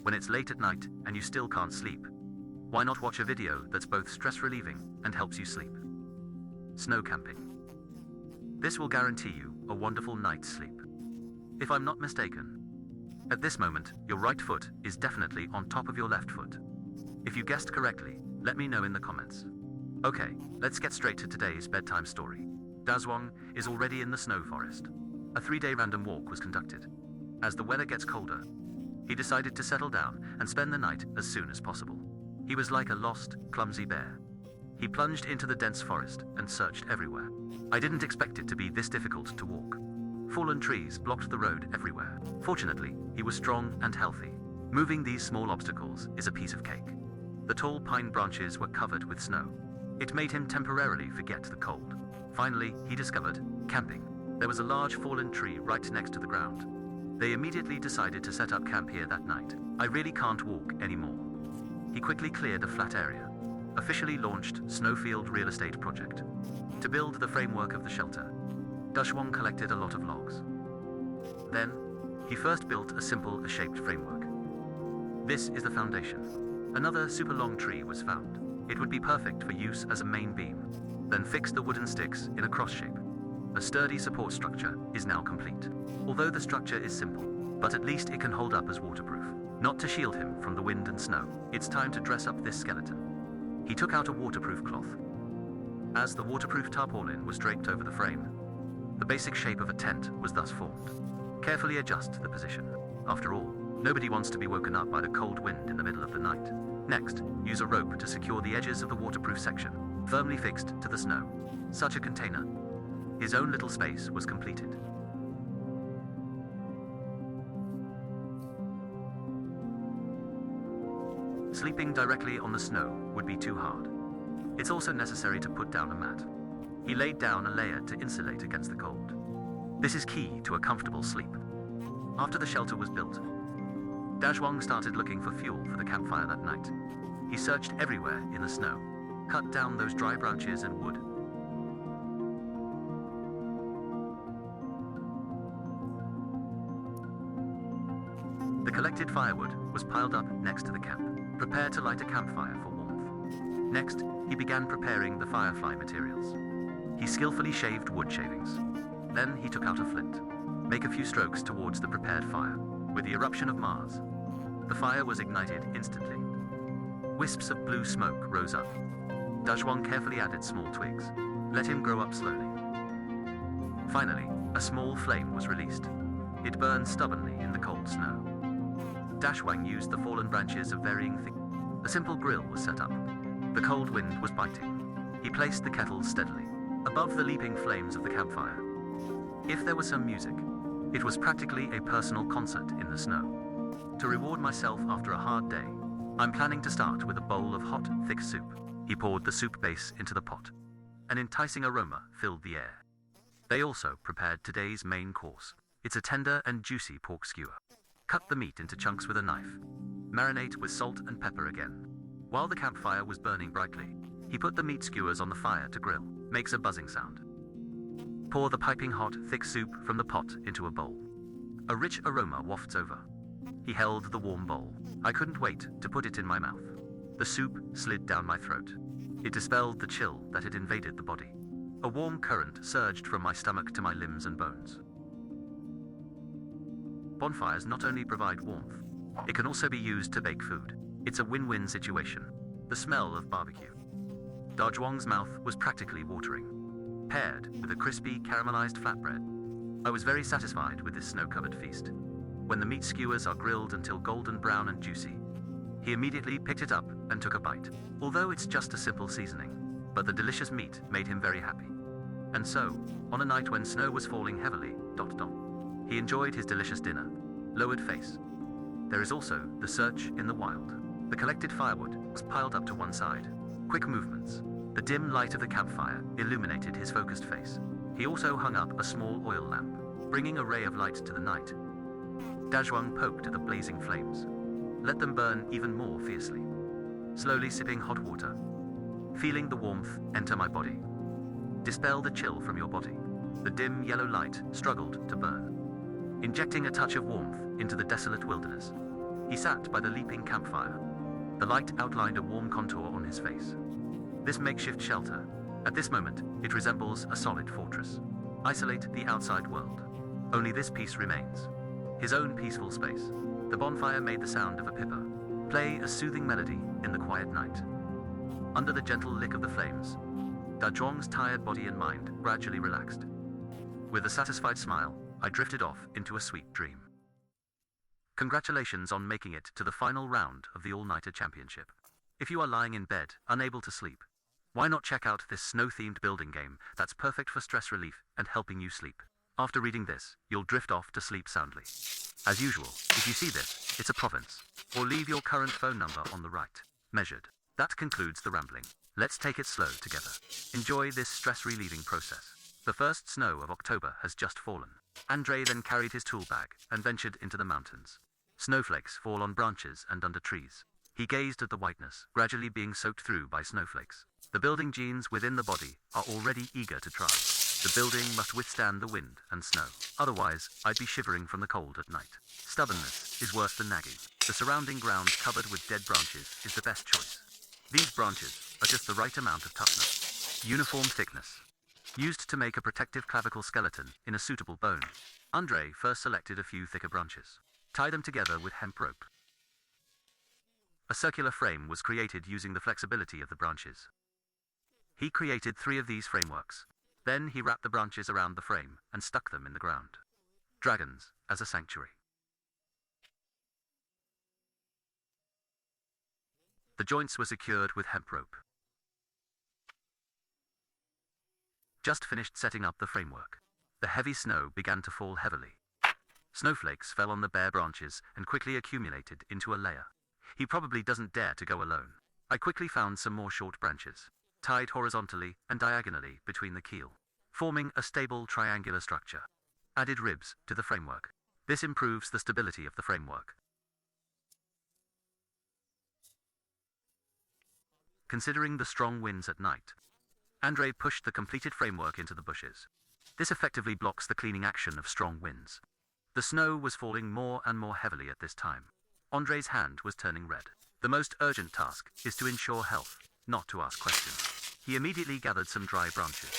When it's late at night and you still can't sleep, why not watch a video that's both stress-relieving and helps you sleep? Snow camping. This will guarantee you a wonderful night's sleep. If I'm not mistaken, at this moment, your right foot is definitely on top of your left foot. If you guessed correctly, let me know in the comments. Okay, let's get straight to today's bedtime story. Dazwang is already in the snow forest. A 3-day random walk was conducted. As the weather gets colder, he decided to settle down and spend the night as soon as possible. He was like a lost, clumsy bear. He plunged into the dense forest and searched everywhere. I didn't expect it to be this difficult to walk. Fallen trees blocked the road everywhere. Fortunately, he was strong and healthy. Moving these small obstacles is a piece of cake. The tall pine branches were covered with snow. It made him temporarily forget the cold. Finally, he discovered camping. There was a large fallen tree right next to the ground. They immediately decided to set up camp here that night. I really can't walk anymore. He quickly cleared a flat area, officially launched Snowfield Real Estate Project. To build the framework of the shelter, Dazwang collected a lot of logs. Then, he first built a simple A-shaped framework. This is the foundation. Another super long tree was found. It would be perfect for use as a main beam. Then fix the wooden sticks in a cross shape. A sturdy support structure is now complete. Although the structure is simple, but at least it can hold up as waterproof, not to shield him from the wind and snow. It's time to dress up this skeleton. He took out a waterproof cloth. As the waterproof tarpaulin was draped over the frame, the basic shape of a tent was thus formed. Carefully adjust the position. After all, nobody wants to be woken up by the cold wind in the middle of the night. Next, use a rope to secure the edges of the waterproof section, firmly fixed to the snow. Such a container, his own little space, was completed. Sleeping directly on the snow would be too hard. It's also necessary to put down a mat. He laid down a layer to insulate against the cold. This is key to a comfortable sleep. After the shelter was built, Dazwang started looking for fuel for the campfire that night. He searched everywhere in the snow, cut down those dry branches and wood. The collected firewood was piled up next to the camp. Prepare to light a campfire for warmth. Next, he began preparing the firefly materials. He skillfully shaved wood shavings. Then he took out a flint. Make a few strokes towards the prepared fire. With the eruption of Mars, the fire was ignited instantly. Wisps of blue smoke rose up. Dazwang carefully added small twigs. Let him grow up slowly. Finally, a small flame was released. It burned stubbornly in the cold snow. Dazwang used the fallen branches of varying thickness. A simple grill was set up. The cold wind was biting. He placed the kettle steadily above the leaping flames of the campfire. If there was some music, it was practically a personal concert in the snow. To reward myself after a hard day, I'm planning to start with a bowl of hot, thick soup. He poured the soup base into the pot. An enticing aroma filled the air. They also prepared today's main course. It's a tender and juicy pork skewer. Cut the meat into chunks with a knife. Marinate with salt and pepper again. While the campfire was burning brightly, he put the meat skewers on the fire to grill. Makes a buzzing sound. Pour the piping hot, thick soup from the pot into a bowl. A rich aroma wafts over. He held the warm bowl. I couldn't wait to put it in my mouth. The soup slid down my throat. It dispelled the chill that had invaded the body. A warm current surged from my stomach to my limbs and bones. Bonfires not only provide warmth, it can also be used to bake food. It's a win-win situation. The smell of barbecue. Dazwang's mouth was practically watering. Paired with a crispy, caramelized flatbread, I was very satisfied with this snow-covered feast. When the meat skewers are grilled until golden brown and juicy, he immediately picked it up and took a bite. Although it's just a simple seasoning, but the delicious meat made him very happy. And so, on a night when snow was falling heavily, he enjoyed his delicious dinner. Lowered face. There is also the search in the wild. The collected firewood was piled up to one side. Quick movements. The dim light of the campfire illuminated his focused face. He also hung up a small oil lamp, bringing a ray of light to the night. Dazwang poked at the blazing flames. Let them burn even more fiercely. Slowly sipping hot water. Feeling the warmth enter my body. Dispel the chill from your body. The dim yellow light struggled to burn, injecting a touch of warmth into the desolate wilderness. He sat by the leaping campfire. The light outlined a warm contour on his face. This makeshift shelter, at this moment, it resembles a solid fortress. Isolate the outside world. Only this piece remains. His own peaceful space. The bonfire made the sound of a pipper play a soothing melody in the quiet night. Under the gentle lick of the flames, Da Zhuang's tired body and mind gradually relaxed. With a satisfied smile, I drifted off into a sweet dream. Congratulations on making it to the final round of the All-Nighter Championship. If you are lying in bed, unable to sleep, why not check out this snow-themed building game that's perfect for stress relief and helping you sleep. After reading this, you'll drift off to sleep soundly. As usual, if you see this, it's a province. Or leave your current phone number on the right. Measured. That concludes the rambling. Let's take it slow together. Enjoy this stress-relieving process. The first snow of October has just fallen. Andre then carried his tool bag and ventured into the mountains. Snowflakes fall on branches and under trees. He gazed at the whiteness, gradually being soaked through by snowflakes. The building genes within the body are already eager to try. The building must withstand the wind and snow. Otherwise, I'd be shivering from the cold at night. Stubbornness is worse than nagging. The surrounding ground covered with dead branches is the best choice. These branches are just the right amount of toughness. Uniform thickness. Used to make a protective clavicle skeleton in a suitable bone. Andre first selected a few thicker branches. Tie them together with hemp rope. A circular frame was created using the flexibility of the branches. He created 3 of these frameworks. Then he wrapped the branches around the frame and stuck them in the ground. Dragons as a sanctuary. The joints were secured with hemp rope. Just finished setting up the framework. The heavy snow began to fall heavily. Snowflakes fell on the bare branches and quickly accumulated into a layer. He probably doesn't dare to go alone. I quickly found some more short branches, tied horizontally and diagonally between the keel, forming a stable triangular structure. Added ribs to the framework. This improves the stability of the framework. Considering the strong winds at night, Andre pushed the completed framework into the bushes. This effectively blocks the cleaning action of strong winds. The snow was falling more and more heavily at this time. Andre's hand was turning red. The most urgent task is to ensure health, not to ask questions. He immediately gathered some dry branches.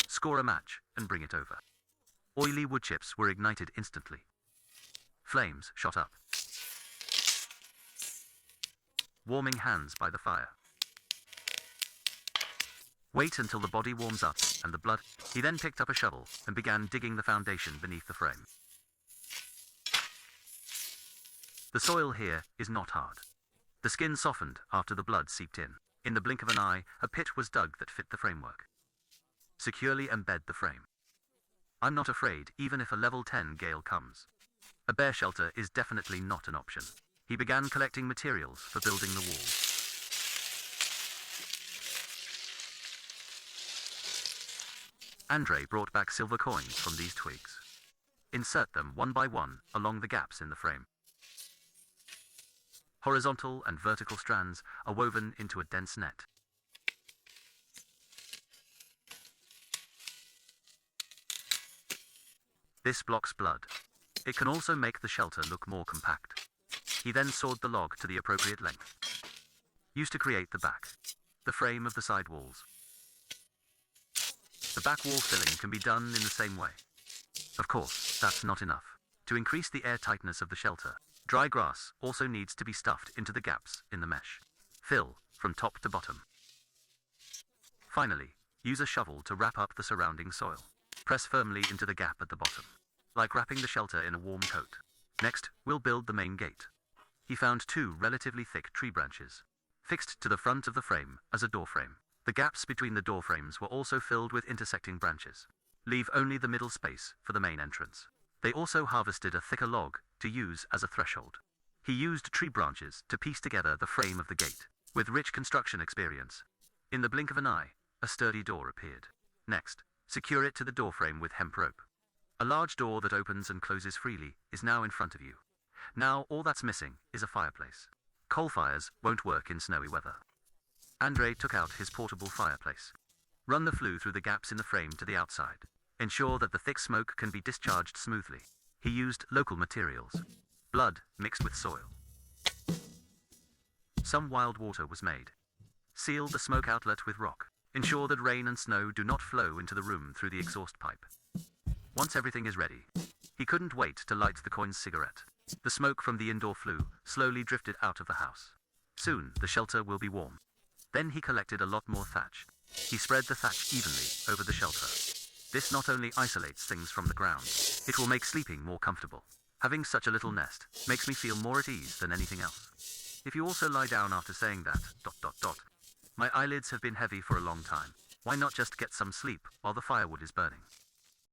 Score a match and bring it over. Oily wood chips were ignited instantly. Flames shot up. Warming hands by the fire. Wait until the body warms up and the blood. He then picked up a shovel and began digging the foundation beneath the frame. The soil here is not hard. The skin softened after the blood seeped in. In the blink of an eye, a pit was dug that fit the framework. Securely embed the frame. I'm not afraid even if a level 10 gale comes. A bear shelter is definitely not an option. He began collecting materials for building the walls. Andre brought back silver coins from these twigs. Insert them one by one along the gaps in the frame. Horizontal and vertical strands are woven into a dense net. This blocks blood. It can also make the shelter look more compact. He then sawed the log to the appropriate length. Used to create the back, the frame of the side walls. The back wall filling can be done in the same way. Of course, that's not enough. To increase the airtightness of the shelter, dry grass also needs to be stuffed into the gaps in the mesh. Fill from top to bottom. Finally, use a shovel to wrap up the surrounding soil. Press firmly into the gap at the bottom, like wrapping the shelter in a warm coat. Next, we'll build the main gate. He found 2 relatively thick tree branches, fixed to the front of the frame as a door frame. The gaps between the door frames were also filled with intersecting branches. Leave only the middle space for the main entrance. They also harvested a thicker log to use as a threshold. He used tree branches to piece together the frame of the gate. With rich construction experience, in the blink of an eye, a sturdy door appeared. Next, secure it to the doorframe with hemp rope. A large door that opens and closes freely is now in front of you. Now all that's missing is a fireplace. Coal fires won't work in snowy weather. Andre took out his portable fireplace. Run the flue through the gaps in the frame to the outside. Ensure that the thick smoke can be discharged smoothly. He used local materials. Blood mixed with soil. Some wild water was made. Seal the smoke outlet with rock. Ensure that rain and snow do not flow into the room through the exhaust pipe. Once everything is ready, he couldn't wait to light the coin's cigarette. The smoke from the indoor flue slowly drifted out of the house. Soon, the shelter will be warm. Then he collected a lot more thatch. He spread the thatch evenly over the shelter. This not only isolates things from the ground, it will make sleeping more comfortable. Having such a little nest makes me feel more at ease than anything else. If you also lie down after saying that, ... My eyelids have been heavy for a long time. Why not just get some sleep while the firewood is burning?